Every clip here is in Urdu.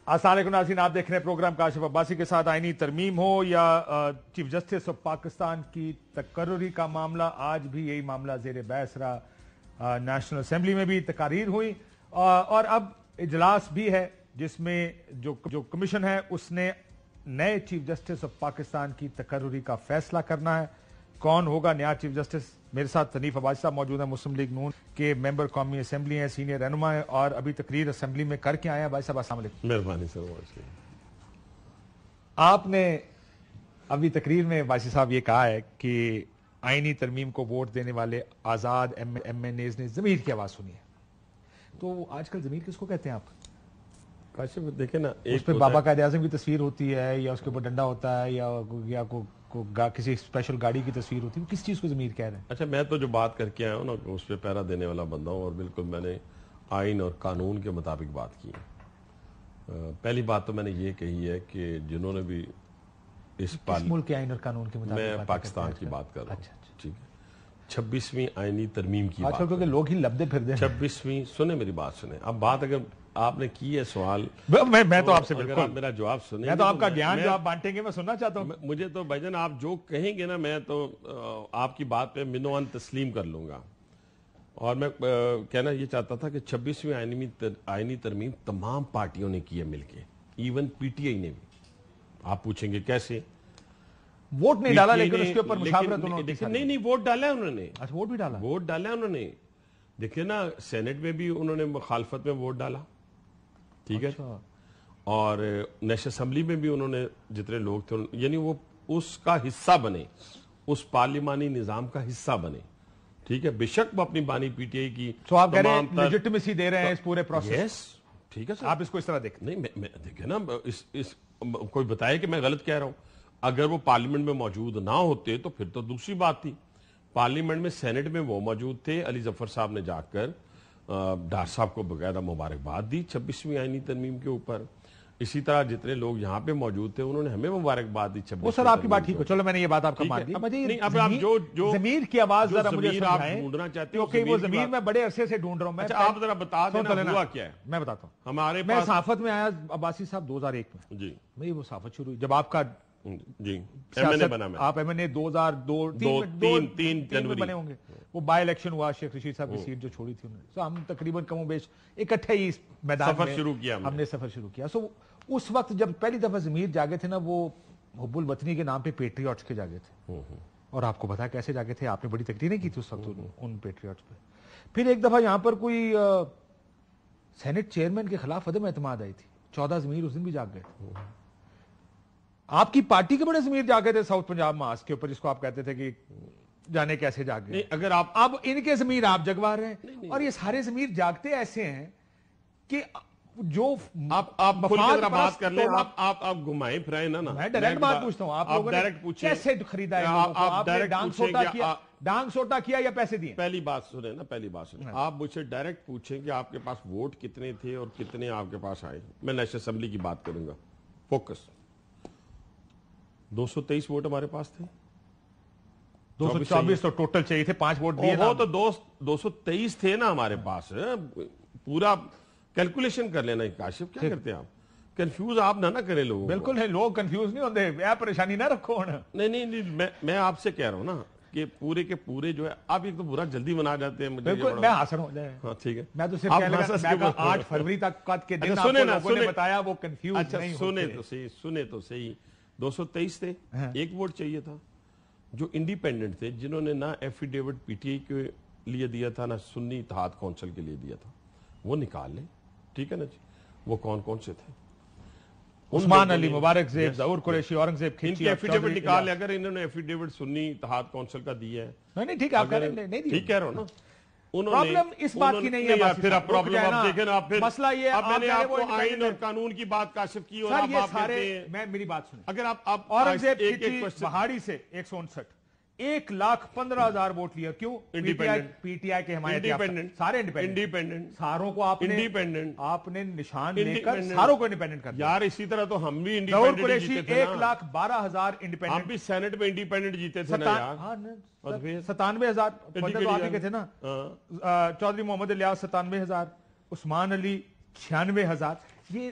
السلام علیکم ناظرین، آپ دیکھ رہے ہیں پروگرام کاشف عباسی کے ساتھ۔ آئینی ترمیم ہو یا چیف جسٹس آف پاکستان کی تقرری کا معاملہ، آج بھی یہی معاملہ زیر بحث رہا۔ نیشنل اسمبلی میں بھی تقاریر ہوئی اور اب اجلاس بھی ہے جس میں جو کمیشن ہے اس نے نئے چیف جسٹس آف پاکستان کی تقرری کا فیصلہ کرنا ہے۔ کون ہوگا نیا چیف جسٹس؟ میرے ساتھ تنیف عباسی صاحب موجود ہیں، مسلم لیگ نون کے ممبر قومی اسمبلی ہیں، سینئر رہنما ہیں اور ابھی تقریر اسمبلی میں کر کے آئے ہیں۔ عباسی صاحب السلام علیکم۔ مہربانی سر۔ آپ نے ابھی تقریر میں عباسی صاحب یہ کہا ہے کہ آئینی ترمیم کو ووٹ دینے والے آزاد ایم این ایز نے ضمیر کی آواز سنی ہے، تو آج کل ضمیر کس کو کہتے ہیں آپ؟ کاشف دیکھیں نا، اس پہ بابا قائد اعظم کی تصویر ہوتی ہے یا اس کے اوپر ڈنڈا ہوتا ہے یا کسی اسپیشل گاڑی کی تصویر ہوتی ہے، کس چیز کو ضمیر کہہ رہے ہیں؟ اچھا، میں تو جو بات کر کے آیا ہوں نا اس پہ پیرا دینے والا بندہ ہوں، اور بالکل میں نے آئین اور قانون کے مطابق بات کی ہے۔ پہلی بات تو میں نے یہ کہی ہے کہ جنہوں نے بھی اس ملک کے آئین اور قانون کے مطابق، میں پاکستان کی بات کر رہا ہوں، ٹھیک ہے، 26ویں آئینی ترمیم کی بات، کیونکہ لوگ ہی لبدے پھر دیں 26ویں، سنیں میری بات سنیں۔ اب بات اگر آپ نے کی ہے سوال، میں تو آپ سے بالکل میرا جواب سنیں، میں تو آپ کا گیان جو آپ بانٹیں گے میں سننا چاہتا ہوں۔ مجھے تو بھائی جان آپ جو کہیں گے نا میں تو آپ کی بات پہ منوان تسلیم کر لوں گا، اور میں کہنا یہ چاہتا تھا کہ 26ویں آئینی ترمیم تمام پارٹیوں نے کی ہے مل کے، ایون پی ٹی آئی نے بھی۔ آپ پوچھیں گے کیسے؟ ووٹ نہیں ڈالا لیکن اس کے اوپر مشاورت نہیں ووٹ ڈالا ہے انہوں نے۔ اچھا، ووٹ بھی ڈالا، ووٹ ڈالا ہے انہوں نے۔ دیکھیں نا، سینٹ میں بھی انہوں نے مخالفت میں ووٹ ڈالا، ٹھیک ہے، اور نیشنل اسمبلی میں بھی انہوں نے جتنے لوگ تھے، یعنی وہ اس کا حصہ بنے، اس پارلیمانی نظام کا حصہ بنے، ٹھیک ہے۔ بے شک وہ اپنی بانی پی ٹی آئی کی، تو آپ کہہ رہے ہیں لیجٹمیسی دے رہے ہیں اس پورے پروسیس؟ یس، ٹھیک ہے سر، آپ اس کو اس طرح دیکھیں؟ نہیں، میں دیکھیں نا، کوئی بتائے کہ میں غلط کہہ رہا ہوں۔ اگر وہ پارلیمنٹ میں موجود نہ ہوتے تو پھر تو دوسری بات تھی۔ پارلیمنٹ میں، سینٹ میں وہ موجود تھے، علی ظفر صاحب نے جا کر ڈار صاحب کو باقاعدہ مبارکباد دی 26ویں آئینی ترمیم کے اوپر۔ اسی طرح جتنے لوگ یہاں پہ موجود تھے انہوں نے ہمیں مبارکباد دی 26ویں۔ وہ سر آپ کی بات ٹھیک ہے، چلو میں نے یہ بات آپ کا مان دی۔ اب آپ جو ضمیر کی آواز ذرا مجھے سمجھائیں، ڈھونڈنا چاہتے ہیں، کیونکہ وہ ضمیر میں بڑے عرصے سے ڈھونڈ رہا ہوں۔ اچھا، آپ ذرا بتا دینا ہوا کیا ہے۔ میں بتاتا ہوں۔ ہمارے میں صحافت میں آیا عباسی صاحب 2001 میں، جی، میری وہ صحافت شروع ہوئی جب آپ کا جی ایم این اے بنا، میں آپ ایم این اے 2002-3 جنوری بنے ہوں گے۔ وہ بائی الیکشن ہوا، شیخ رشید صاحب کی سیٹ جو چھوڑی تھی انہوں نے، تو ہم تقریباً کم و بیش اکٹھے ہی اس میدان میں ہم نے سفر شروع کیا۔ سو اس وقت جب پہلی دفعہ ضمیر جاگے تھے نا، وہ حب الوطنی کے نام پہ پیٹریوٹس کے جاگے تھے، اور آپ کو پتا ہے کیسے جاگے تھے، آپ نے بڑی تقریریں کی تھی اس وقت ان پیٹریوٹس پہ۔ پھر ایک دفعہ یہاں پر کوئی سینٹ چیئرمین کے خلاف عدم اعتماد آئی تھی، 14 ضمیر اس دن بھی جاگ گئے تھے۔ آپ کی پارٹی کے بڑے ضمیر جاگے تھے ساؤتھ پنجاب ماسک کے اوپر، جس کو آپ کہتے تھے کہ جانے کیسے جاگ گئے۔ اگر آپ اب ان کے ضمیر آپ جگوا رہے ہیں، اور یہ سارے ضمیر جاگتے ایسے ہیں کہ جو آپ بات کر لیں، آپ گھمائیں پھرائیں نا۔ میں ڈائریکٹ بات پوچھتا ہوں، آپ لوگوں نے کیسے خریدا ہے؟ آپ نے ڈانگ سوٹا کیا یا پیسے دیے؟ پہلی بات سنیں نا، پہلی بات سنیں، آپ مجھ سے ڈائریکٹ پوچھیں کہ آپ کے پاس ووٹ کتنے تھے اور کتنے آپ کے پاس آئے۔ میں نیشنل اسمبلی کی بات کروں گا، فوکس۔ 223 ووٹ ہمارے پاس تھے، 224 تو ٹوٹل چاہیے تھے، 5 ووٹ دیے وہ تو 223 تھے نا ہمارے پاس۔ پورا کیلکولیشن کر لینا۔ کاشف کیا کرتے ہیں آپ؟ کنفیوز آپ نہ کریں لوگوں کو۔ بالکل ہے، لوگ کنفیوز نہیں ہوتے، آپ پریشانی نہ رکھو۔ نہیں، میں آپ سے کہہ رہا ہوں نا کہ پورے کے پورے جو ہے، آپ ایک تو برا جلدی منا جاتے ہیں۔ بالکل، میں حاصل ہو جائے۔ ہاں ٹھیک ہے، میں تو صرف کہنے لگا 8 فروری تک کے دن آپ لوگوں نے بتایا وہ کنفیوز نہیں ہوتے۔ سنے تو صحیح، 223 تھے، ایک ووٹ چاہیے تھا۔ جو انڈیپینڈنٹ تھے، جنہوں نے نہ ایفیڈیوٹ پی ٹی آئی کے لیے دیا تھا، نہ سنی اتحاد کونسل کے لیے دیا تھا، وہ نکال لیں، ٹھیک ہے نا جی۔ وہ کون سے تھے؟ عثمان علی، مبارک زیب، ظہور قریشی، اورنگزیب ان کے ایفیڈیوٹ نکال لیں۔ اگر انہوں نے ایفیڈیوٹ سنی اتحاد کونسل کا دیا ہے، نہیں ٹھیک ہے، آپ کہہ رہے ہیں نہیں، ٹھیک کہہ رہا ہوں نا۔ پرابلم اس بات کی نہیں ہے، پھر اب پرابلم آپ دیکھیں نا، مسئلہ یہ اب میں نے آپ کو آئین اور قانون کی بات کاشف کی، اور یہ سارے، میں میری بات سنیں، اگر آپ اورنگزیب کی پہاڑی سے 159 1,15,000 ووٹ لیا، کیوں؟ پی ٹی آئی کے حمایت سارے انڈیپینڈنٹ، ساروں کو آپ نے نشان لے کر ساروں کو انڈیپینڈنٹ کر دیا۔ یار اسی طرح تو ہم بھی ظہور قریشی 1,12,000 انڈیپینڈنٹ، ہم بھی سینٹ میں انڈیپینڈنٹ جیتے تھے نا یار۔ 97,000 آپ کے تھے نا، چودھری محمد الیاس 97,000، عثمان علی 96,000۔ یہ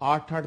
8-8,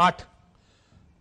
8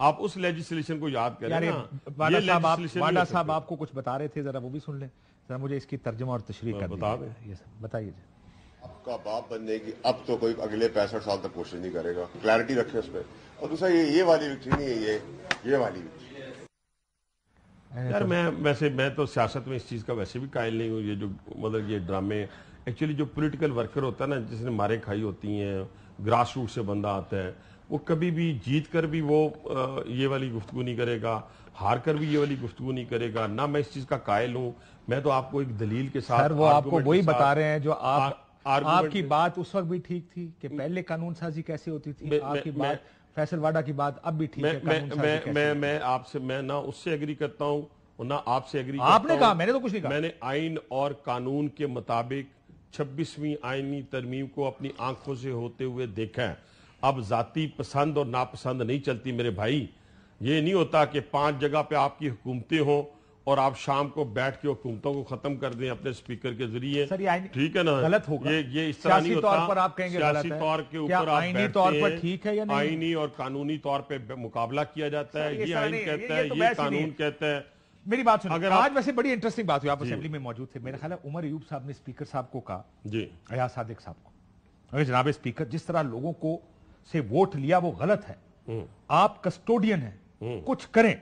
آپ اس لیجسلیشن کو یاد کریں نا. واڈا صاحب آپ کو کچھ بتا رہے تھے, ذرا وہ بھی سن لیں, ذرا مجھے اس کی ترجمہ اور تشریح کر بتا دیں. یہ بتائیے جی. آپ کا باپ بننے کی اب تو کوئی اگلے 65 سال تک کوشش نہیں کرے گا, کلیئرٹی رکھے اس پہ. اور دوسرا یہ والی وکٹری نہیں ہے, یہ والی وکٹری. یار میں تو سیاست میں اس چیز کا ویسے بھی قائل نہیں ہوں. یہ جو مطلب یہ ڈرامے ایکچولی جو پولیٹیکل ورکر ہوتا ہے نا, جس نے مارے کھائی ہوتی ہیں, گراس روٹ سے بندہ آتا ہے, وہ کبھی بھی جیت کر بھی وہ یہ والی گفتگو نہیں کرے گا, ہار کر بھی یہ والی گفتگو نہیں کرے گا. نہ میں اس چیز کا قائل ہوں. میں تو آپ کو ایک دلیل کے ساتھ, سر وہ آپ کو وہی بتا رہے ہیں جو آپ کی بات اس وقت بھی ٹھیک تھی کہ پہلے قانون سازی کیسے ہوتی تھی, آپ کی بات فیصل واڈا کی بات اب بھی ٹھیک ہے. میں آپ سے میں نہ اس سے ایگری کرتا ہوں اور نہ آپ سے ایگری. آپ نے کہا, میں نے تو کچھ نہیں کہا. میں نے آئین اور قانون کے مطابق 26ویں آئینی ترمیم کو اپنی آنکھوں سے ہوتے ہوئے دیکھا ہے. اب ذاتی پسند اور ناپسند نہیں چلتی میرے بھائی. یہ نہیں ہوتا کہ 5 جگہ پہ آپ کی حکومتیں ہوں اور آپ شام کو بیٹھ کے حکومتوں کو ختم کر دیں اپنے سپیکر کے ذریعے. ٹھیک ہے نا, غلط ہوگا. یہ اس طرح نہیں ہوتا. سیاسی طور پر آپ کہیں گے غلط ہے, سیاسی طور کے اوپر آپ آئینی طور پر ٹھیک ہے یا نہیں, آئینی اور قانونی طور پہ مقابلہ کیا جاتا ہے. یہ آئین کہتا ہے, یہ قانون کہتا ہے. میری بات سنیں, آج ویسے بڑی انٹرسٹنگ بات ہوئی, آپ اسمبلی میں موجود تھے. میرا خیال ہے عمر ایوب صاحب نے اسپیکر صاحب کو کہا, جی ایاز صادق صاحب کو, اگر جناب اسپیکر جس طرح لوگوں کو سے ووٹ لیا وہ غلط ہے, آپ کسٹوڈین ہیں, کچھ کریں.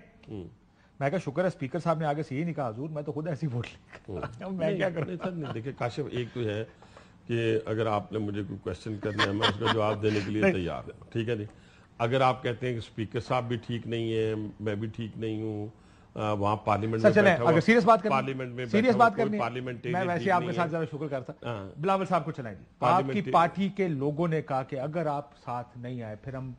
میں کہا شکر ہے اسپیکر صاحب نے آگے سے یہ نہیں کہا حضور میں تو خود ایسی ووٹ لے, میں کیا کروں. دیکھیں کاشف, ایک تو ہے کہ اگر آپ نے مجھے کوئی کوشچن کرنا ہے میں اس کا جواب دینے کے لیے تیار ہوں, ٹھیک ہے جی. اگر آپ کہتے ہیں کہ اسپیکر صاحب بھی ٹھیک نہیں ہے, میں بھی ٹھیک نہیں ہوں, وہاں پارلیمنٹ میں بیٹھا ہوا, سیریس بات کرنی, پارلیمنٹ میں سیریس بات کرنی, پارلیمنٹری میں ویسے آپ کے ساتھ زیادہ شکر کرتا. بلاول صاحب کو چلائیں جی. آپ کی پارٹی کے لوگوں نے کہا کہ اگر آپ ساتھ نہیں آئے پھر ہم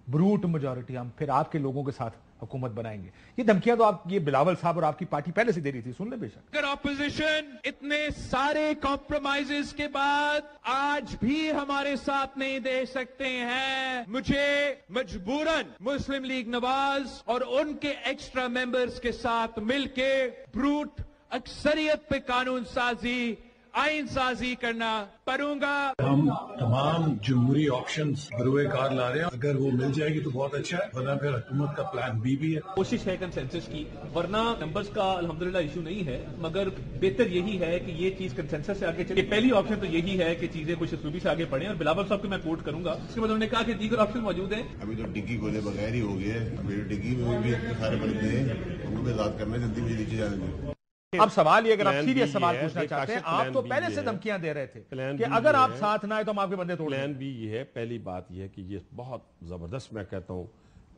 بروٹ میجورٹی, ہم پھر آپ کے لوگوں کے ساتھ حکومت بنائیں گے. یہ دھمکیاں تو آپ یہ بلاول صاحب اور آپ کی پارٹی پہلے سے دے رہی تھی, سن لیں بے شک. اگر اپوزیشن اتنے سارے کمپرومائزز کے بعد آج بھی ہمارے ساتھ نہیں دے سکتے ہیں, مجھے مجبوراً مسلم لیگ نواز اور ان کے ایکسٹرا ممبرز کے ساتھ مل کے بروٹ اکثریت پہ قانون سازی, آئین سازی کرنا پڑوں گا. ہم تمام جمہوری آپشنز بروئے کار لا رہے ہیں, اگر وہ مل جائے گی تو بہت اچھا ہے, ورنہ پھر حکومت کا پلان بھی ہے. کوشش ہے کنسنسس کی, ورنہ نمبرز کا الحمدللہ ایشو نہیں ہے, مگر بہتر یہی ہے کہ یہ چیز کنسنسس سے آگے چلے. پہلی آپشن تو یہی ہے کہ چیزیں کچھ اسلوبی سے آگے بڑھیں, اور بلاول صاحب کو میں کوٹ کروں گا, اس کے بعد انہوں نے کہا کہ دیگر آپشن موجود ہیں. ابھی تو ڈگی کھولے بغیر ہی ہو گئے, ابھی ڈگی میں بھی اتنے سارے بندے ہیں, ان کو بھی آزاد کرنا, جلدی مجھے نیچے جانے دیں. اب سوال یہ, اگر آپ سیریس سوال پوچھنا چاہتے ہیں, آپ تو پہلے سے دھمکیاں دے رہے تھے کہ اگر آپ ساتھ نہ آئے تو ہم آپ کے بندے توڑ دیں. پلان بھی یہ ہے, پہلی بات یہ ہے کہ یہ بہت زبردست, میں کہتا ہوں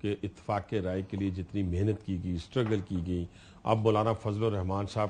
کہ اتفاق رائے کے لیے جتنی محنت کی گئی, اسٹرگل کی گئی. اب مولانا فضل الرحمان صاحب,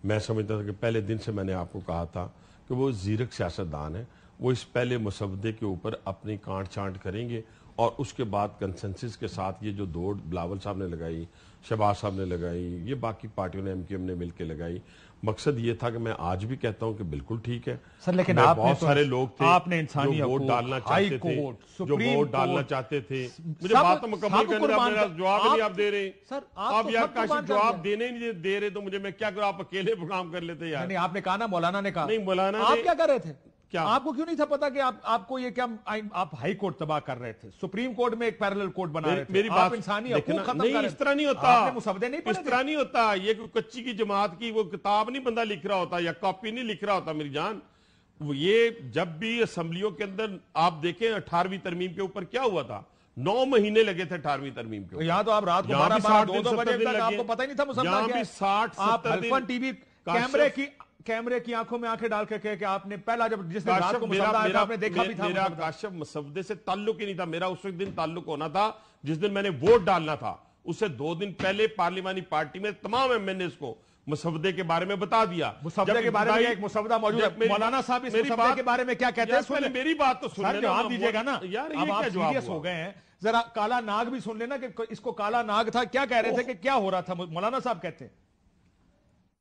میں سمجھتا تھا کہ پہلے دن سے میں نے آپ کو کہا تھا کہ وہ زیرک سیاستدان ہیں, وہ اس پہلے مسودے کے اوپر اپنی کانٹ چانٹ کریں گے, اور اس کے بعد کنسنسس کے ساتھ یہ جو دوڑ بلاول صاحب نے لگائی, شہباز صاحب نے لگائی, یہ باقی پارٹیوں نے, MQM نے مل کے لگائی. مقصد یہ تھا کہ میں آج بھی کہتا ہوں کہ بالکل ٹھیک ہے سر, لیکن بہت سارے لوگ تھے آپ نے انسانی جو ووٹ ڈالنا چاہتے تھے, جو ووٹ ڈالنا چاہتے تھے. مجھے بات مکمل کرنے کا, میرا جواب نہیں آپ دے رہے سر. آپ یار کاشف جواب دینے نہیں دے رہے, تو مجھے میں کیا کروں, آپ اکیلے کام کر لیتے یار. نہیں, آپ نے کہا نا, مولانا نے کہا. نہیں, مولانا آپ کیا کر رہے تھے, کیا آپ کو کیوں نہیں تھا پتا کہ آپ کو یہ کیا, آپ ہائی کورٹ تباہ کر رہے تھے, سپریم کورٹ میں ایک پیرلل کورٹ بنا رہے تھے, میری بات انسانی حقوق ختم نہیں, اس طرح نہیں ہوتا, آپ نے مسودے نہیں پڑھے, اس طرح نہیں ہوتا. یہ کچی کی جماعت کی وہ کتاب نہیں بندہ لکھ رہا ہوتا, یا کاپی نہیں لکھ رہا ہوتا میری جان. یہ جب بھی اسمبلیوں کے اندر آپ دیکھیں 18ویں ترمیم کے اوپر کیا ہوا تھا, 9 مہینے لگے تھے 18ویں ترمیم کے اوپر. یہاں تو آپ رات کو 12-2 بجے تک آپ کو پتہ ہی نہیں تھا مسودہ کیا ہے. آپ حلفن ٹی وی کیمرے کی آنکھوں میں آنکھیں ڈال کے کہے کہ آپ نے پہلا جب جس نے رات کو مسودہ آیا تھا آپ نے دیکھا بھی تھا. میرا کاشف مسودے سے تعلق ہی نہیں تھا, میرا اس دن تعلق ہونا تھا جس دن میں نے ووٹ ڈالنا تھا. اس سے 2 دن پہلے پارلیمانی پارٹی میں تمام MNAs کو مسودے کے بارے میں بتا دیا. مسودے کے بارے میں ایک مسودہ موجود ہے, مولانا صاحب اس مسودے کے بارے میں کیا کہتے ہیں, میری بات تو سن لینا. آپ دیجیے گا نا, اب آپ سیریس ہو گئے ہیں, ذرا کالا ناگ بھی سن لینا کہ اس کو کالا ناگ تھا, کیا کہہ رہے تھے کہ کیا ہو رہا تھا. مولانا صاحب کہتے ہیں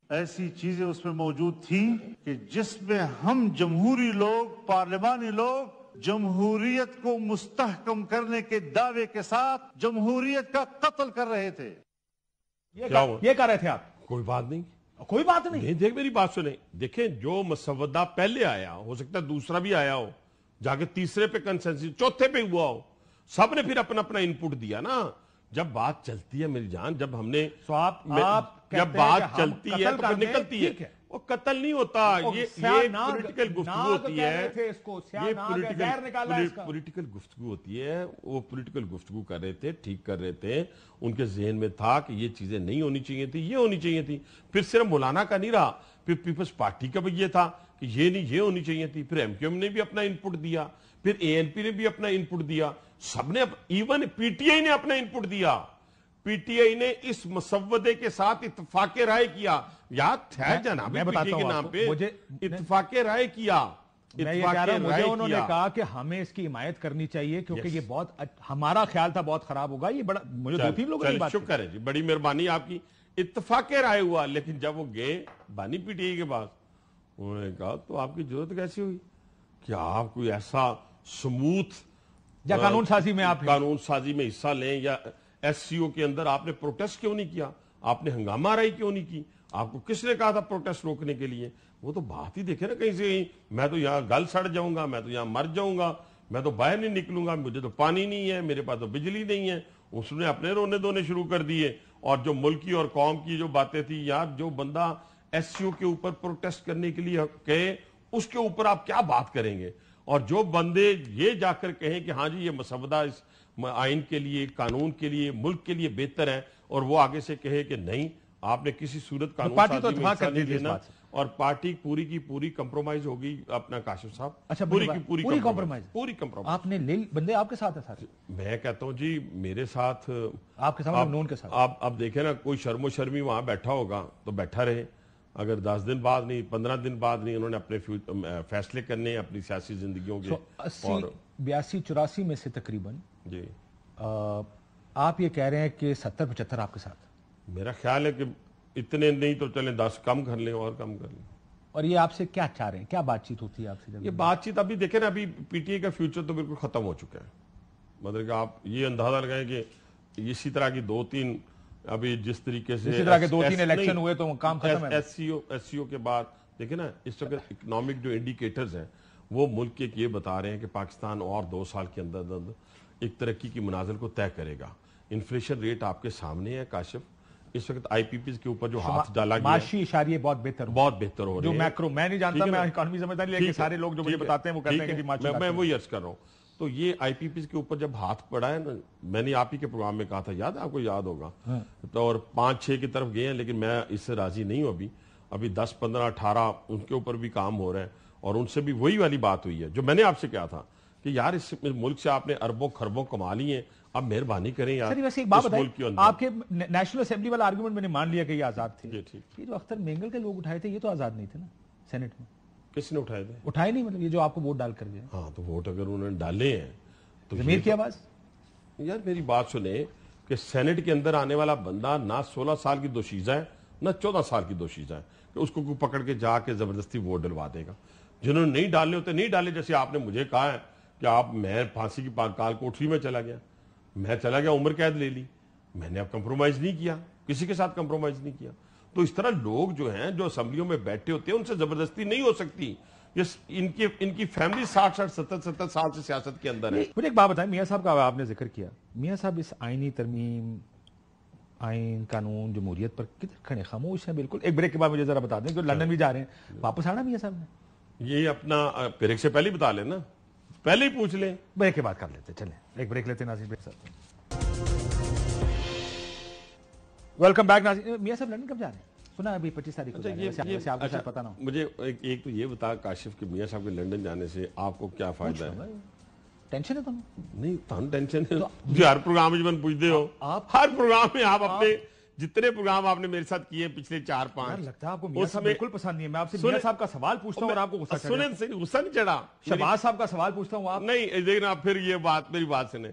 ایسی چیزیں اس میں موجود تھیں کہ جس میں ہم جمہوری لوگ, پارلیمانی لوگ جمہوریت کو مستحکم کرنے کے دعوے کے ساتھ جمہوریت کا قتل کر رہے تھے. یہ کہہ رہے تھے آپ. کوئی بات نہیں, کوئی بات نہیں. دیکھ میری بات سنیں, دیکھیں جو مسودہ پہلے آیا, ہو سکتا ہے دوسرا بھی آیا ہو, جا کے تیسرے پہ کنسنسس, چوتھے پہ ہوا ہو, سب نے پھر اپنا اپنا انپٹ دیا نا. جب بات چلتی ہے میری جان، جب ہم نے جب بات چلتی ہے تو پھر نکلتی ہے، وہ قتل نہیں ہوتا، یہ پولیٹیکل گفتگو ہوتی ہے، پولیٹیکل گفتگو ہوتی ہے، وہ پولیٹیکل گفتگو کر رہے تھے، ٹھیک کر رہے تھے، ان کے ذہن میں تھا کہ یہ چیزیں نہیں ہونی چاہیے تھی، یہ ہونی چاہیے تھی، پھر صرف مولانا کا نہیں رہا، پھر پیپلز پارٹی کا بھی یہ تھا کہ یہ نہیں، یہ ہونی چاہیے تھی، پھر ایم کیو ایم نے بھی اپنا انپٹ دیا، پھر اے این پی نے بھی اپنا انپٹ دیا، سب نے، ایون پی ٹی آئی نے اپنا انپٹ دیا، پی ٹی آئی نے اس مسودے کے ساتھ اتفاق رائے کیا، یاد ہے جناب پی ٹی آئی کے نام پہ اتفاق رائے کیا، میں یہ کہہ رہا ہوں، مجھے انہوں نے کہا کہ ہمیں اس کی حمایت کرنی چاہیے کیونکہ یہ بہت، ہمارا خیال تھا بہت خراب ہوگا، یہ بڑا، مجھے دو تین لوگوں نے بات، شکر ہے جی، بڑی مہربانی آپ کی، اتفاق رائے ہوا، لیکن جب وہ گئے بانی پی ٹی آئی کے پاس، انہوں نے کہا تو آپ کی ضرورت کیسی ہوئی کہ آپ کوئی ایسا سموتھ یا قانون سازی میں حصہ لیں، یا ایس سی او کے اندر آپ نے پروٹیسٹ کیوں نہیں کیا، آپ نے ہنگامہ آرائی کیوں نہیں کی، آپ کو کس نے کہا تھا پروٹیسٹ روکنے کے لیے، وہ تو بات ہی دیکھے نا کہیں سے کہیں، میں تو یہاں گل سڑ جاؤں گا، میں تو یہاں مر جاؤں گا، میں تو باہر نہیں نکلوں گا، مجھے تو پانی نہیں ہے، میرے پاس تو بجلی نہیں ہے، اس نے اپنے رونے دھونے شروع کر دیے، اور جو ملکی اور قوم کی جو باتیں تھی، یار جو بندہ ایس سی او کے اوپر پروٹیسٹ کرنے کے لیے کہے اس کے اوپر آپ کیا بات کریں گے، اور جو بندے یہ جا کر کہیں کہ ہاں جی یہ مسودہ اس آئین کے لیے، قانون کے لیے، ملک کے لیے بہتر ہے، اور وہ آگے سے کہے کہ نہیں آپ نے کسی صورت قانون سازی میں حصہ نہیں لینا، اور پارٹی پوری کی پوری کمپرومائز ہوگی اپنا کاشف صاحب، اچھا پوری کی پوری کمپرومائز، آپ نے بندے آپ کے ساتھ ہیں سارے، میں کہتا ہوں جی میرے ساتھ، آپ کے ساتھ، نون کے ساتھ، آپ دیکھیں نا، کوئی شرم و شرمی وہاں بیٹھا ہوگا تو بیٹھا رہے، اگر 10 دن بعد نہیں، 15 دن بعد نہیں، انہوں نے اپنے فیصلے کرنے ہیں اپنی سیاسی زندگیوں کے، 82-84 میں سے تقریباً جی آپ یہ کہہ رہے ہیں کہ 70-75 آپ کے ساتھ، میرا خیال ہے کہ اتنے نہیں تو چلیں 10 کم کر لیں، اور کم کر لیں، اور یہ آپ سے کیا چاہ رہے ہیں، کیا بات چیت ہوتی ہے آپ سے؟ یہ بات چیت ابھی دیکھیں نا، ابھی پی ٹی آئی کا فیوچر تو بالکل ختم ہو چکا ہے، مطلب کہ آپ یہ اندازہ لگائیں کہ اسی طرح کی 2-3 ابھی جس طریقے سے، اسی طرح کے 2-3 الیکشن ہوئے تو کام ختم ہے، ایس سی او کے بعد دیکھیں نا، اس وقت اکنامک جو انڈیکیٹرز ہیں وہ ملک کے یہ بتا رہے ہیں کہ پاکستان اور 2 سال کے اندر ایک ترقی کی منازل کو طے کرے گا، انفلیشن ریٹ آپ کے سامنے ہے کاشف، اس وقت آئی پی پیز کے اوپر جو ہاتھ ڈالا گیا، معاشی اشاریے بہت بہتر ہو رہے ہیں، جو میکرو، میں نہیں جانتا، میں اکانومی سمجھتا نہیں، لیکن سارے لوگ جو مجھے بتاتے ہیں وہ کہتے ہیں کہ میں وہی عرض کر رہا ہوں، تو یہ آئی پی پیز کے اوپر جب ہاتھ پڑا ہے نا، میں نے آپ ہی کے پروگرام میں کہا تھا، یاد ہے آپ کو، یاد ہوگا، تو اور 5-6 کی طرف گئے ہیں، لیکن میں اس سے راضی نہیں ہوں، ابھی 10-15-18 ان کے اوپر بھی کام ہو رہے ہیں، اور ان سے بھی وہی والی بات ہوئی ہے جو میں نے آپ سے کہا تھا کہ یار اس ملک سے آپ نے اربوں خربوں کما لی ہیں، اب مہربانی کریں یار، ویسے ایک بات بتائیں، آپ کے نیشنل اسمبلی والا آرگومنٹ میں نے مان لیا کہ یہ آزاد تھے، یہ جو اختر مینگل کے لوگ اٹھائے تھے یہ تو آزاد نہیں تھے نا سینٹ میں، کس نے اٹھائے تھے؟ اٹھائے نہیں، مطلب یہ جو آپ کو ووٹ ڈال کر گئے، ہاں تو ووٹ اگر انہوں نے ڈالے ہیں تو ضمیر کی آواز، یار میری بات سنیں کہ سینٹ کے اندر آنے والا بندہ نہ 16 سال کی دوشیزہ ہے نہ 14 سال کی دوشیزہ ہے کہ اس کو کوئی پکڑ کے جا کے زبردستی ووٹ ڈلوا دے گا، جنہوں نے نہیں ڈالنے ہوتے نہیں ڈالے، جیسے آپ نے مجھے کہا ہے کہ میں پھانسی کی کال کوٹری میں چلا گیا، میں چلا گیا، عمر قید لے لی، میں نے اب کمپرومائز نہیں کیا، کسی کے ساتھ کمپرومائز نہیں کیا، تو اس طرح لوگ جو ہیں جو اسمبلیوں میں بیٹھے ہوتے ہیں ان سے زبردستی نہیں ہو سکتی، ان کی فیملی 60-70 سال سے سیاست کے اندر ہے۔ مجھے ایک بات بتائیں، میاں صاحب کا آپ نے ذکر کیا، میاں صاحب اس آئینی ترمیم، آئین، قانون، جمہوریت پر کتنے کھڑے خاموش ہیں بالکل؟ ایک بریک کے بعد مجھے ذرا بتا دیں، جو لندن بھی جا رہے ہیں، واپس آنا میاں صاحب نے؟ یہ اپنا بریک سے پہلے بتا لیں نا، پہلے ہی پوچھ لیں، بریک کے بعد کر لیتے، چلیں ایک بریک لیتے ہیں ناظرین، بریک صاحب۔ ویلکم بیک ناظرین، میاں صاحب لندن کب جا رہے ہیں؟ سنا ابھی 25 تاریخ کو، آپ کو شاید پتہ نہ ہو۔ مجھے ایک تو یہ بتا کاشف کہ میاں صاحب کے لندن جانے سے آپ کو کیا فائدہ ہے؟ ٹینشن ہے تمہیں؟ نہیں تمہیں ٹینشن ہے جی، ہر پروگرام میں جب پوچھتے ہو، ہر پروگرام میں آپ اپنے جتنے پروگرام آپ نے میرے ساتھ کیے پچھلے 4-5، لگتا ہے آپ کو میاں صاحب بالکل پسند نہیں ہے، میں آپ سے میاں صاحب کا سوال پوچھتا ہوں اور آپ کو غصہ چڑھا، سنیں غصہ نہیں چڑھا، شہباز صاحب کا سوال پوچھتا ہوں آپ نہیں دیکھنا، پھر یہ بات میری بات سنیں،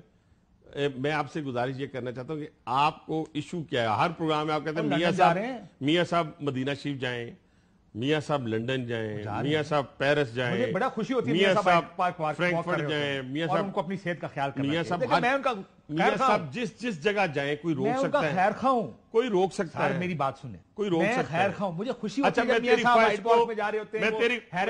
میں آپ سے گزارش یہ کرنا چاہتا ہوں کہ آپ کو ایشو کیا ہے، ہر پروگرام میں آپ کہتے ہیں میاں صاحب مدینہ شریف جائیں، میاں صاحب لندن جائیں، میاں صاحب پیرس جائیں، مجھے بڑا خوشی ہوتی ہے میاں صاحب فرینکفرٹ جائیں، میاں صاحب ان کو اپنی صحت کا خیال کرنا میاں صاحب، میں ان کا میاں صاحب جس جگہ جائیں کوئی روک سکتا ہے؟ خیر خواہ ہوں، کوئی روک سکتا ہے؟ میری بات سنیں، کوئی روک سکتا ہے؟ خیر خواہ ہوں، مجھے خوشی ہوتی ہے میاں صاحب ہائٹ کورٹ میں جا رہے ہوتے ہیں،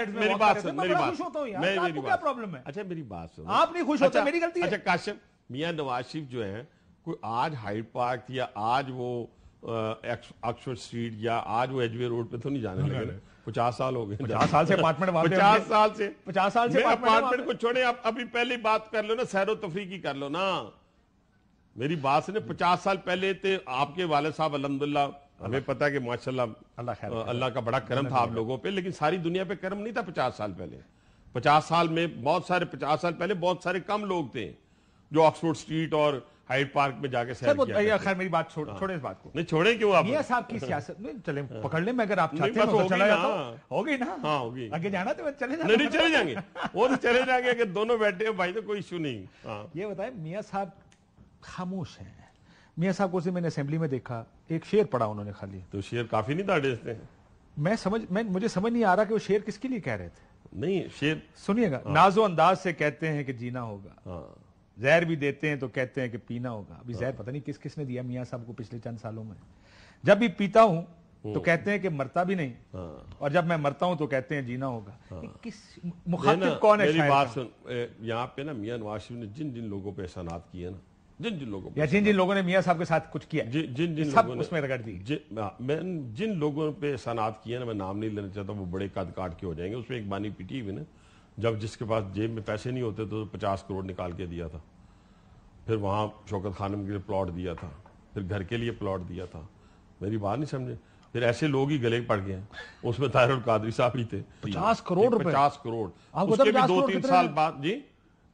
میری بات سن، میری بات خوش ہوتا ہوں یار، آپ کو کیا پرابلم ہے؟ اچھا میری بات سن، آپ نہیں خوش ہوتے، میری غلطی ہے؟ اچھا کاشف، میاں نواز شریف جو ہیں کوئی آج ہائیڈ پارک یا آج وہ آکسفورڈ اسٹریٹ یا آج وہ ایجوے روڈ پہ تو نہیں جانے لگے. 50 سال ہو گئے. 50 سال سے اپارٹمنٹ 50 سال سے اپارٹمنٹ کو چھوڑے. آپ ابھی پہلی بات کر لو نا, سیر و تفریح کی کر لو نا. میری بات سنے, 50 سال پہلے تھے آپ کے والد صاحب الحمدللہ, ہمیں پتا کہ ماشاءاللہ اللہ کا بڑا کرم تھا آپ لوگوں پہ, لیکن ساری دنیا پہ کرم نہیں تھا 50 سال پہلے. 50 سال میں بہت سارے 50 سال پہلے بہت سارے کم لوگ تھے جو آکسفورڈ اسٹریٹ اور ہائیڈ پارک میں جا کے سیر کیا. خیر میری بات چھوڑیں اس بات کو. نہیں چھوڑیں کیوں آپ؟ میاں صاحب کی سیاست میں چلیں پکڑ لیں, میں اگر آپ چاہتے ہیں تو چلا جاتا ہوں. ہوگی نا؟ ہاں ہوگی. آگے جانا تو چلے جانا. نہیں چلے جائیں گے, وہ تو چلے جائیں گے, اگر دونوں بیٹھے ہیں بھائی تو کوئی ایشو نہیں. یہ بتائیں, میاں صاحب خاموش ہیں. میاں صاحب کو میں نے اسمبلی میں دیکھا, ایک شعر پڑھا انہوں نے خالی. تو شعر کافی نہیں تھا مجھے سمجھ نہیں آ رہا کہ وہ شعر کس کے لیے کہہ رہے تھے. نہیں شعر سنیے گا. ناز و انداز سے کہتے ہیں کہ جینا ہوگا, زہر بھی دیتے ہیں تو کہتے ہیں کہ پینا ہوگا. ابھی زہر پتہ نہیں کس نے دیا میاں صاحب کو پچھلے چند سالوں میں. جب بھی پیتا ہوں تو کہتے ہیں کہ مرتا بھی نہیں, اور جب میں مرتا ہوں تو کہتے ہیں جینا ہوگا. کس مخاطب کون ہے؟ میری بات سن, یہاں پہ نا میاں نواز شریف نے جن لوگوں پہ احسانات کیے نا, جن لوگوں نے میاں صاحب کے ساتھ کچھ کیا, جن سب اس میں رگڑ دی. میں جن لوگوں پہ احسانات کیے نا, میں نام نہیں لینا چاہتا, وہ بڑے قد کاٹ کے ہو جائیں گے. اس میں ایک بانی پیٹی ہوئی نا, جب جس کے پاس جیب میں پیسے نہیں ہوتے تو 50 کروڑ نکال کے دیا تھا. پھر وہاں شوکت خانم کے لیے پلاٹ دیا تھا, پھر گھر کے لیے پلاٹ دیا تھا. میری بات نہیں سمجھے؟ پھر ایسے لوگ ہی گلے پڑ گئے ہیں. اس میں طاہر القادری صاحب ہی تھے. 50 کروڑ روپے. 50 کروڑ اس کے بھی 2-3 سال بعد. جی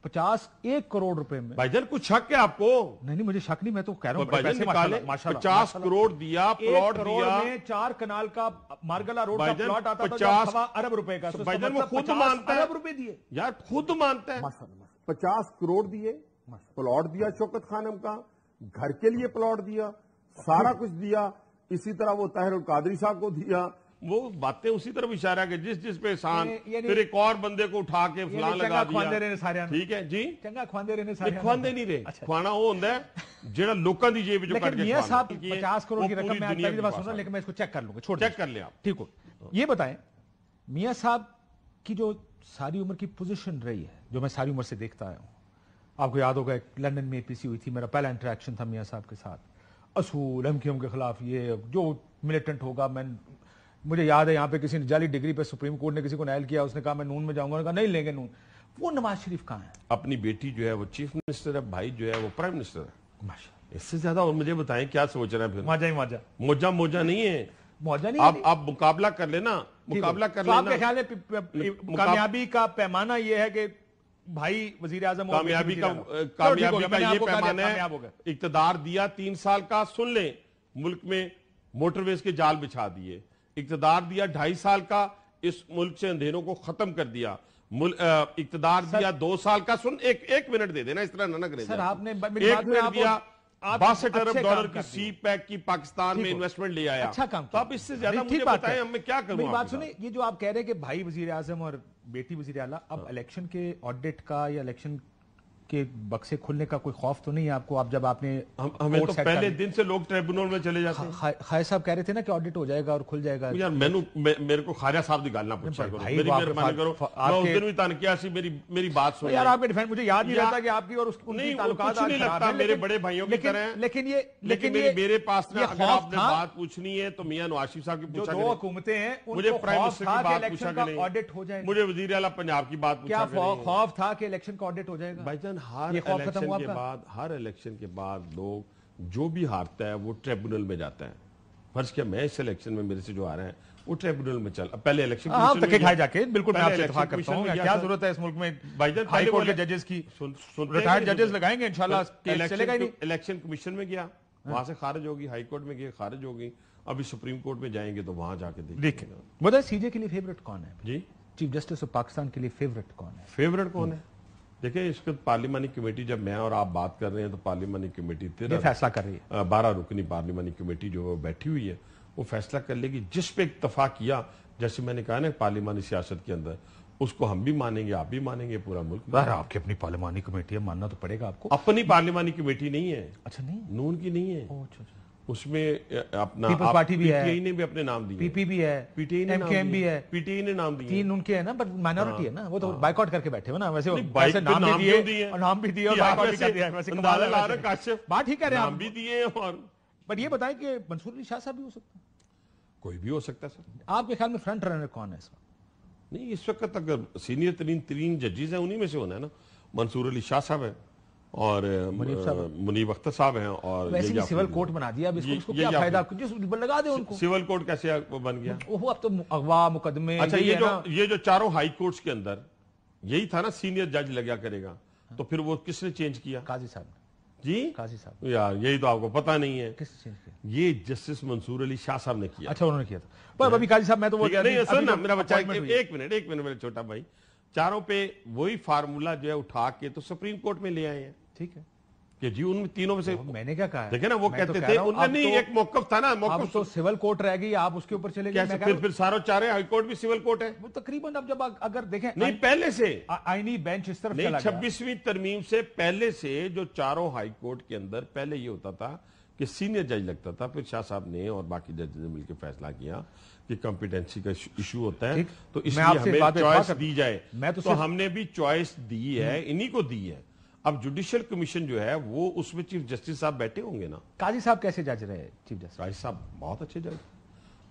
51 کروڑ روپے میں. بھائی جان کچھ شک ہے آپ کو؟ نہیں مجھے شک نہیں, میں تو کہہ رہا ہوں 50 کروڑ دیا, پلاٹ دیا. 4 کنال کا مارگلا روڈ کا پلاٹ آتا تھا 50 ارب روپے کا. بھائی جان وہ خود مانتا ہے, ارب روپے دیے یار, خود مانتا ہے. 50 کروڑ دیے, پلاٹ دیا شوکت خانم کا, گھر کے لیے پلاٹ دیا, سارا کچھ دیا. اسی طرح وہ طاہر القادری صاحب کو دیا. وہ باتیں اسی طرف اشارہ کہ جس پہ احسان, پھر ایک اور بندے کو اٹھا کے فلان لگا دیا. ٹھیک ہے جی, چنگا کھواندے رہنے سارے. کھواندے نہیں رہے, کھوانا وہ ہوتا ہے جڑا لوکاں دی جیب وچوں کٹ کے. میاں صاحب 50 کروڑ کی رقم میں آج پہلی دفعہ سن رہا, لیکن میں اس کو چیک کر لوں گا. چیک کر لیں آپ, ٹھیک ہو. یہ بتائیں, میاں صاحب کی جو ساری عمر کی پوزیشن رہی ہے, جو میں ساری عمر سے دیکھتا آیا ہوں, آپ کو یاد ہوگا لندن میں APC ہوئی تھی, میرا پہلا انٹریکشن تھا میاں صاحب کے ساتھ. اصول MQM کے خلاف, یہ جو ملیٹنٹ ہوگا. مجھے یاد ہے یہاں پہ کسی نے جعلی ڈگری پہ سپریم کورٹ نے کسی کو نائل کیا, اس نے کہا میں نون میں جاؤں گا, نے کہا نہیں لیں گے نون. وہ نواز شریف کہاں ہے؟ اپنی بیٹی جو ہے وہ چیف منسٹر ہے, بھائی جو ہے وہ پرائم منسٹر ہے. اس سے زیادہ اور مجھے بتائیں کیا سوچ رہے ہیں؟ پھر موجہ نہیں ہے, آپ مقابلہ کر لینا, مقابلہ کر لینا. آپ کے خیال ہے کامیابی کا پیمانہ یہ ہے کہ بھائی وزیر اعظم کامیابی کا یہ پیمانہ ہے, اقتدار دیا 3 سال کا, سن لیں, ملک میں موٹر ویز کے جال بچھا دیے. اقتدار دیا 2.5 سال کا, اس ملک سے اندھیروں کو ختم کر دیا. اقتدار دیا 2 سال کا, سن ایک منٹ دے دینا, اس طرح نہ کریں. سر آپ نے 1 منٹ دیا, 62 ارب ڈالر کی سی پیک کی پاکستان میں انویسٹمنٹ لے آیا. اچھا کام. تو آپ اس سے زیادہ مجھے بتائیں اب میں کیا کروں. میری بات سنیں, یہ جو آپ کہہ رہے ہیں کہ بھائی وزیر اعظم اور بیٹی وزیر اعلیٰ, اب الیکشن کے آڈٹ کا یا الیکشن کے بکسے کھلنے کا کوئی خوف تو نہیں ہے آپ کو؟ آپ جب آپ نے ہمیں تو پہلے دن سے لوگ ٹریبونل میں چلے جاتے ہیں. خواجہ صاحب کہہ رہے تھے نا کہ آڈٹ ہو جائے گا اور کھل جائے گا. یار میرے کو خواجہ صاحب کی گل نہ پوچھا کرو, میری مہربانی کرو. میں اس دن بھی تنقیہ سی, میری بات سنیں. یار آپ کے ڈیفینس مجھے یاد نہیں رہتا کہ آپ کی اور ان کی تعلقات نہیں لگتا میرے بڑے بھائیوں کی طرح ہیں. لیکن میرے پاس اگر آپ نے بات پوچھنی ہے تو میاں نواز شریف صاحب کی پوچھا کریں. جو حکومتیں ہیں مجھے پرائم منسٹر کی بات پوچھا کریں, آڈٹ ہو جائے. مجھے وزیر اعلیٰ پنجاب کی بات پوچھا کریں. کیا خوف تھا کہ الیکشن کا آڈٹ ہو جائے گا؟ بھائی جان ہر الیکشن کے بعد لوگ جو بھی ہارتا ہے وہ ٹریبونل میں جاتا ہے. فرض کیا میں اس الیکشن میں میرے سے جو آ رہے ہیں وہ ٹریبونل میں چل, پہلے الیکشن جا کے بالکل میں آپ سے اتفاق کرتا ہوں. کیا ضرورت ہے اس ملک میں ہائی کورٹ کے ججز کی؟ ریٹائرڈ ججز لگائیں گے انشاءاللہ, کیس چلے گا. الیکشن کمیشن میں گیا, وہاں سے خارج ہوگی, ہائی کورٹ میں گیا خارج ہوگی, ابھی سپریم کورٹ میں جائیں گے تو وہاں جا کے دیکھیں. بتائیں CJ کے لیے فیورٹ کون ہے؟ جی چیف جسٹس آف پاکستان کے لیے فیورٹ کون ہے؟ فیورٹ کون ہے؟ دیکھیں اس کے پارلیمانی کمیٹی, جب میں اور آپ بات کر رہے ہیں تو پارلیمانی کمیٹی فیصلہ کر رہی ہے. 12 رکنی پارلیمانی کمیٹی جو بیٹھی ہوئی ہے وہ فیصلہ کر لے گی. جس پہ اتفاق کیا, جیسے میں نے کہا نا پارلیمانی سیاست کے اندر, اس کو ہم بھی مانیں گے, آپ بھی مانیں گے, پورا ملک. آپ کی اپنی پارلیمانی کمیٹی ہے, ماننا تو پڑے گا آپ کو. اپنی پارلیمانی کمیٹی نہیں ہے. اچھا نہیں, نون کی نہیں ہے. اس میں اپنا پیپلز پارٹی بھی ہے, پی ٹی آئی نے بھی اپنے نام دیے, پی پی بھی ہے, پی ٹی آئی ایم کے ایم بھی ہے, پی ٹی آئی نے نام دیے, 3 ان کے ہیں نا, بٹ مائنورٹی ہے نا, وہ تو بائیکاٹ کر کے بیٹھے ہوئے نا, ویسے نام بھی دیے اور نام بھی دیے اور بائیکاٹ کر دیا, ویسے اندازہ لا رہا کاشف بات ہی کہہ رہے ہیں نام بھی دیے. اور بٹ یہ بتائیں کہ منصور علی شاہ صاحب بھی ہو سکتا ہے, کوئی بھی ہو سکتا ہے سر. آپ کے خیال میں فرنٹ رنر کون ہے اس وقت؟ نہیں, اس وقت اگر سینئر ترین ججز ہیں انہی میں سے ہونا ہے نا. منصور علی شاہ صاحب ہیں اور منیب اختر صاحب ہیں, اور ویسے بھی سول کورٹ بنا دیا, اب اس کو کیا فائدہ, لگا دیں ان کو. سول کورٹ کیسے بن گیا؟ اب تو اغوا مقدمے. اچھا, یہ جو چاروں ہائی کورٹس کے اندر یہی تھا نا سینئر جج لگا کرے گا, تو پھر وہ کس نے چینج کیا؟ قاضی صاحب نے. جی قاضی صاحب یار, یہی تو آپ کو پتا نہیں ہے. کس نے چینج کیا؟ یہ جسٹس منصور علی شاہ صاحب نے کیا. اچھا, انہوں نے کیا تھا. پر ابھی قاضی صاحب میں تو وہ نہیں, سن میرا بچہ, ایک منٹ میرا چھوٹا بھائی, چاروں پہ وہی فارمولا جو ہے اٹھا کے تو سپریم کورٹ میں لے آئے ہیں. ٹھیک ہے کہ جی ان تینوں میں سے میں نے کیا کہا ہے, دیکھیں نا, وہ کہتے تھے ان میں نہیں, ایک موقف تھا نا, موقف تو سول کورٹ رہ گئی, آپ اس کے اوپر چلے گئے. پھر ساروں چارے ہائی کورٹ بھی سول کورٹ ہے وہ تقریباً. اب جب اگر دیکھیں نہیں, پہلے سے آئینی بینچ اس طرف نہیں, 26ویں ترمیم سے پہلے سے جو چاروں ہائی کورٹ کے اندر پہلے یہ ہوتا تھا کہ سینئر جج لگتا تھا, پھر شاہ صاحب نے اور باقی جج نے مل کے فیصلہ کیا کہ کمپیٹنسی کا ایشو ہوتا ہے, تو اس لیے ہمیں چوائس دی جائے. تو ہم نے بھی چوائس دی ہے, انہی کو دی ہے. اب جوڈیشل کمیشن جو ہے وہ اس میں چیف جسٹس صاحب بیٹھے ہوں گے نا. قاضی صاحب کیسے جج رہے چیف جسٹس؟ قاضی صاحب بہت اچھے جج,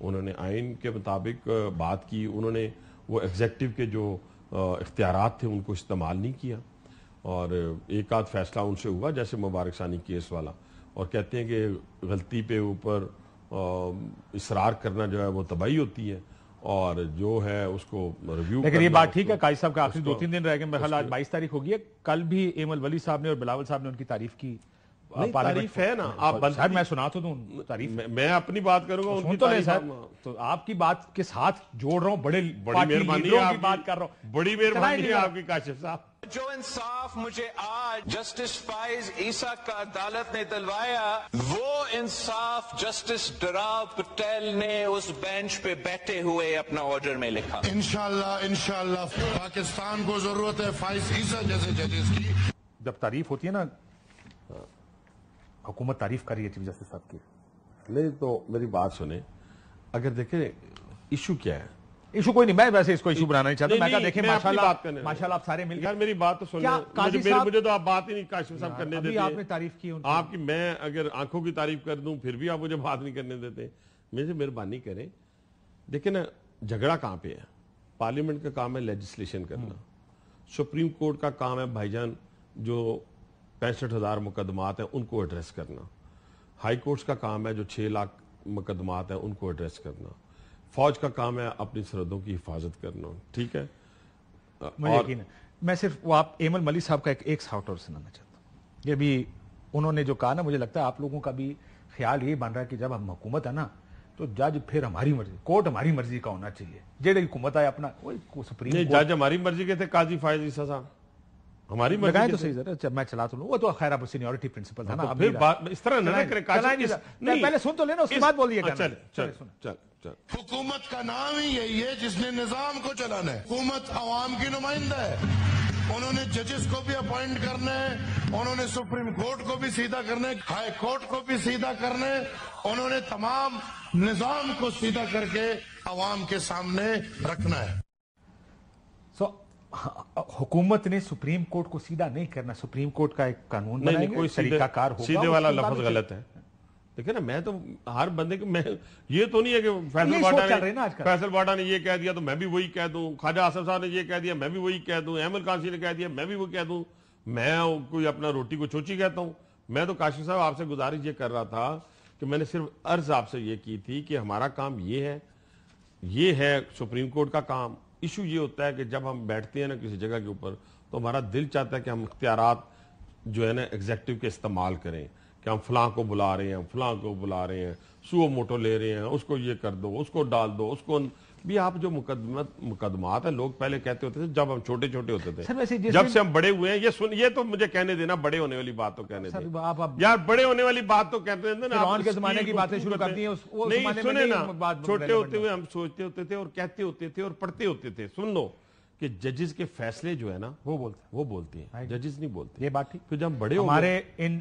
انہوں نے آئین کے مطابق بات کی, انہوں نے وہ ایگزیکٹو کے جو اختیارات تھے ان کو استعمال نہیں کیا, اور ایک آدھ فیصلہ ان سے ہوا جیسے مبارک ثانی کیس والا, اور کہتے ہیں کہ غلطی پہ اوپر اصرار کرنا جو ہے وہ تباہی ہوتی ہے, اور جو ہے اس کو ریویو. لیکن یہ بات ٹھیک ہے, قاضی صاحب کا آخری 2-3 دن رہ گئے, میرے خیال آج 22 تاریخ ہوگی ہے. کل بھی ایمل ولی صاحب نے اور بلاول صاحب نے ان کی تعریف کی. تعریف ہے نا, آپ صاحب میں سنا تو دوں تعریف, میں اپنی بات کروں گا, سن تو لیں صاحب, تو آپ کی بات کے ساتھ جوڑ رہا ہوں, بڑی مہربانی ہے, بات کر رہا ہوں, بڑی مہربانی ہے آپ کی کاشف صاحب. جو انصاف مجھے آج جسٹس فائز عیسیٰ کا عدالت نے دلوایا, وہ انصاف جسٹس ڈراو پٹیل نے اس بینچ پہ بیٹھے ہوئے اپنا آرڈر میں لکھا. انشاءاللہ پاکستان کو ضرورت ہے فائز عیسیٰ جیسے ججز کی. جب تعریف ہوتی ہے نا, حکومت تعریف کر رہی ہے چیف جسٹس صاحب کی, نہیں تو میری بات سنیں, اگر دیکھیں ایشو کیا ہے, ایشو کوئی نہیں, میں ویسے اس کو ایشو بنانا نہیں چاہتا. میں کہا دیکھیں ماشاءاللہ آپ سارے مل یار میری بات تو سنیں, مجھے تو آپ بات ہی نہیں کاشف صاحب کرنے دیتے. آپ نے تعریف کی آپ کی, میں اگر آنکھوں کی تعریف کر دوں پھر بھی آپ مجھے بات نہیں کرنے دیتے. مجھے مہربانی کریں, دیکھیں نا جھگڑا کہاں پہ ہے. پارلیمنٹ کا کام ہے لیجسلیشن کرنا, سپریم کورٹ کا کام ہے بھائی جان جو 65,000 مقدمات ہیں ان کو ایڈریس کرنا, ہائی کورٹس کا کام ہے جو 6 لاکھ مقدمات ہیں ان کو ایڈریس کرنا, فوج کا کام ہے اپنی سرحدوں کی حفاظت کرنا. ٹھیک ہے, مجھے یقین ہے. میں صرف وہ آپ ایمل ملی صاحب کا ایک شاؤٹ آؤٹ سنانا چاہتا ہوں. یہ بھی انہوں نے جو کہا نا, مجھے لگتا ہے آپ لوگوں کا بھی خیال یہی بن رہا ہے کہ جب ہم حکومت ہے نا تو جج پھر ہماری مرضی, کورٹ ہماری مرضی کا ہونا چاہیے. جیڑی حکومت ہے اپنا سپریم نہیں, جج ہماری مرضی کے تھے قاضی فائز عیسیٰ صاحب, ہماری مرضی تو صحیح ذرا میں چلا تو لوں, وہ تو خیر اب سینیورٹی پرنسپل تھا نا. پھر اس طرح نہ کریں, پہلے سن تو لینا, اس کے بعد بولیے گا. چل حکومت کا نام ہی یہی ہے جس نے نظام کو چلانا ہے. حکومت عوام کی نمائندہ ہے, انہوں نے ججز کو بھی اپوائنٹ کرنا ہے, انہوں نے سپریم کورٹ کو بھی سیدھا کرنا ہے, ہائی کورٹ کو بھی سیدھا کرنا ہے, انہوں نے تمام نظام کو سیدھا کر کے عوام کے سامنے رکھنا ہے. حکومت نے سپریم کورٹ کو سیدھا نہیں کرنا, سپریم کورٹ کا ایک قانون بنائیں گے, طریقہ کار ہوگا. سیدھے والا لفظ غلط ہے. دیکھیں نا, میں تو ہر بندے کے, میں یہ تو نہیں ہے کہ فیصل باٹا نے یہ کہہ دیا تو میں بھی وہی کہہ دوں, خواجہ آصف صاحب نے یہ کہہ دیا میں بھی وہی کہہ دوں, احمد کانسی نے کہہ دیا میں بھی وہ کہہ دوں, میں کوئی اپنا روٹی کو چوچی کہتا ہوں. میں تو کاشف صاحب آپ سے گزارش یہ کر رہا تھا کہ میں نے صرف عرض آپ سے یہ کی تھی کہ ہمارا کام یہ ہے سپریم کورٹ کا کام. ایشو یہ ہوتا ہے کہ جب ہم بیٹھتے ہیں نا کسی جگہ کے اوپر تو ہمارا دل چاہتا ہے کہ ہم اختیارات جو ہے نا ایگزیکٹو کے استعمال کریں, کہ ہم فلاں کو بلا رہے ہیں, فلاں کو بلا رہے ہیں, سو موٹو لے رہے ہیں, اس کو یہ کر دو, اس کو ڈال دو, اس کو بھی. آپ جو مقدمات ہیں, لوگ پہلے کہتے ہوتے تھے جب ہم چھوٹے چھوٹے ہوتے تھے, جب سے ہم بڑے ہوئے ہیں, یہ تو مجھے کہنے دینا, بڑے ہونے والی بات تو کہنے دیں یار, بڑے ہونے والی بات تو کہتے ہیں نا, کے زمانے کی باتیں شروع کرتی ہیں. نہیں سنیں نا, چھوٹے ہوتے ہوئے ہم سوچتے ہوتے تھے اور کہتے ہوتے تھے اور پڑھتے ہوتے تھے. سن لو کہ ججز کے فیصلے جو ہے نا وہ بولتے ہیں, ججز نہیں بولتے. یہ بات ٹھیک. پھر جب بڑے ہمارے ان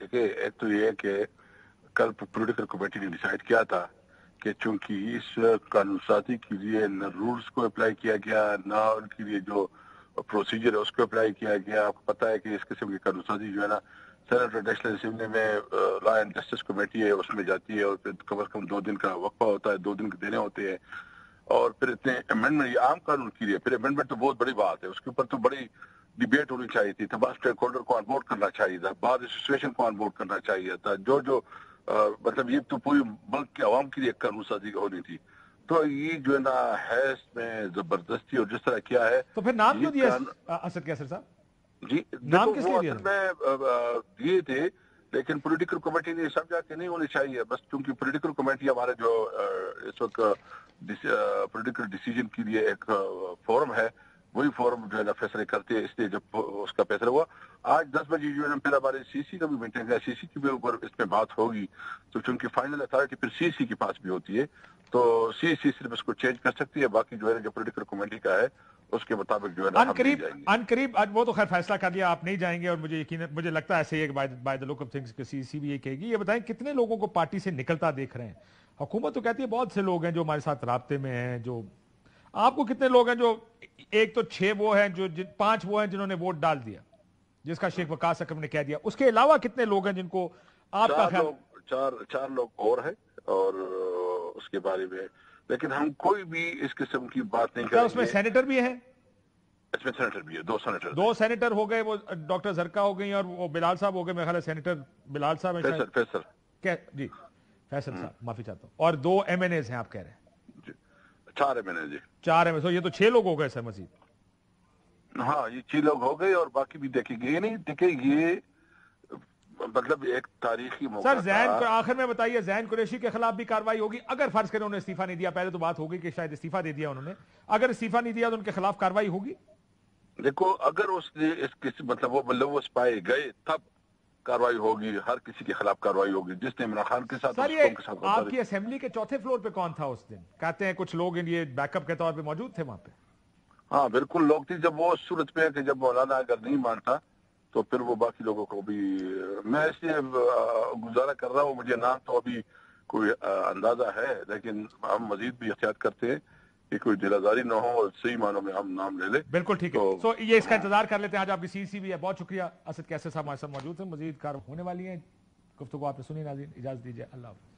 دیکھیں ایک تو یہ کہ کل پولیٹیکل کمیٹی نے ڈیسائیڈ کیا تھا کہ چونکہ اس قانون سازی کے لیے نہ رولز کو اپلائی کیا گیا نہ ان کے لیے جو پروسیجر ہے اس کو اپلائی کیا گیا. آپ کو پتا ہے کہ اس قسم کی قانون سازی جو ہے نا سینٹ اور نیشنل اسمبلی میں لا اینڈ جسٹس کمیٹی ہے اس میں جاتی ہے اور پھر کم از کم 2 دن کا وقفہ ہوتا ہے, 2 دن کے دینے ہوتے ہیں اور پھر اتنے امینڈمنٹ یہ عام قانون کے لیے پھر امینڈمنٹ تو بہت بڑی بات ہے, اس کے اوپر تو بڑی ڈیبیٹ ہونی چاہیے تھی, تمام اسٹیک ہولڈر کو آن بورڈ کرنا چاہیے تھا, بعض ایسوسیشن کو آن بورڈ کرنا چاہیے تھا, جو مطلب یہ تو پوری ملک کے عوام کے لیے ایک قانون سازی ہونی تھی. تو یہ جو ہے نا ہے اس میں زبردستی اور جس طرح کیا ہے تو پھر نام کیوں دیا اسد کیسر صاحب؟ جی نام کس لیے دیا میں دیے تھے لیکن پولیٹیکل کمیٹی نے سمجھا کہ نہیں ہونی چاہیے بس, کیونکہ پولیٹیکل کمیٹی ہمارے جو اس وقت پولیٹیکل ڈیسیجن کے لیے ایک فورم ہے وہی فورم جو ہے نا فیصلے کرتے ہیں. اس لیے جب اس کا فیصلہ ہوا آج 10 بجے جو ہے نا پھر ہمارے سی سی کا بھی میٹنگ ہے, سی سی کے بھی اوپر اس میں بات ہوگی. تو چونکہ فائنل اتھارٹی پھر سی سی کے پاس بھی ہوتی ہے تو سی سی صرف اس کو چینج کر سکتی ہے, باقی جو ہے نا جو پولیٹیکل کمیٹی کا ہے اس کے مطابق جو ہے نا ان قریب وہ تو خیر فیصلہ کر لیا, آپ نہیں جائیں گے اور مجھے لگتا ہے ایسے ہی by the look of things کہ سی سی بھی یہ کہے گی. یہ بتائیں کتنے لوگوں کو پارٹی سے نکلتا دیکھ رہے ہیں؟ حکومت تو کہتی ہے بہت سے لوگ ہیں جو ہمارے ساتھ رابطے میں ہیں, جو آپ کو کتنے لوگ ہیں جو ایک تو 6 وہ ہیں جو 5 وہ ہیں جنہوں نے ووٹ ڈال دیا جس کا شیخ وقاص اکرم نے کہہ دیا, اس کے علاوہ کتنے لوگ ہیں جن کو آپ کا خیال؟ 4 لوگ اور ہیں اور اس کے بارے میں لیکن ہم کوئی بھی اس قسم کی بات نہیں کریں گے. اس میں سینیٹر بھی ہیں؟ اس میں سینیٹر بھی ہے, 2 سینیٹر ہو گئے, وہ ڈاکٹر زرکا ہو گئی اور وہ بلال صاحب ہو گئے, میرے خیال ہے سینیٹر بلال صاحب جی فیصل صاحب معافی چاہتا ہوں, اور 2 ایم این ایز ہیں آپ کہہ رہے ہیں؟ 4 ایم این اے جی 4 ایم این, یہ تو 6 لوگ ہو گئے سر مزید. ہاں یہ 6 لوگ ہو گئے اور باقی بھی دیکھیں گے. نہیں دیکھیں یہ مطلب ایک تاریخی موقع سر. آخر میں بتائیے زین قریشی کے خلاف بھی کاروائی ہوگی اگر فرض کریں انہوں نے استعفیٰ نہیں دیا؟ پہلے تو بات ہوگی کہ شاید استعفیٰ دے دیا انہوں نے, اگر استعفیٰ نہیں دیا تو ان کے خلاف کاروائی ہوگی؟ دیکھو اگر اس نے مطلب وہ ملوث پائے گئے تب کاروائی ہوگی, ہر کسی کے خلاف کاروائی ہوگی جس نے عمران خان کے ساتھ. سر یہ آپ کی اسمبلی کے 4تھے فلور پہ کون تھا اس دن؟ کہتے ہیں کچھ لوگ یہ بیک اپ کے طور پہ موجود تھے وہاں پہ. ہاں بالکل لوگ تھے. جب وہ صورت پہ ہے کہ جب مولانا اگر نہیں مانتا تو پھر وہ باقی لوگوں کو بھی میں اس لیے گزارا کر رہا ہوں. مجھے نام تو ابھی کوئی اندازہ ہے لیکن ہم مزید بھی احتیاط کرتے ہیں کہ کوئی دل آزاری نہ ہو اور صحیح معنوں میں ہم نام لے لیں. بالکل ٹھیک ہے. سو یہ اس کا انتظار کر لیتے ہیں. آج آپ کی سی سی بھی ہے. بہت شکریہ اسد کیسر صاحب ہمارے ساتھ موجود ہیں. مزید کار ہونے والی ہیں. گفتگو آپ نے سنی. ناظرین اجازت دیجیے. اللہ حافظ.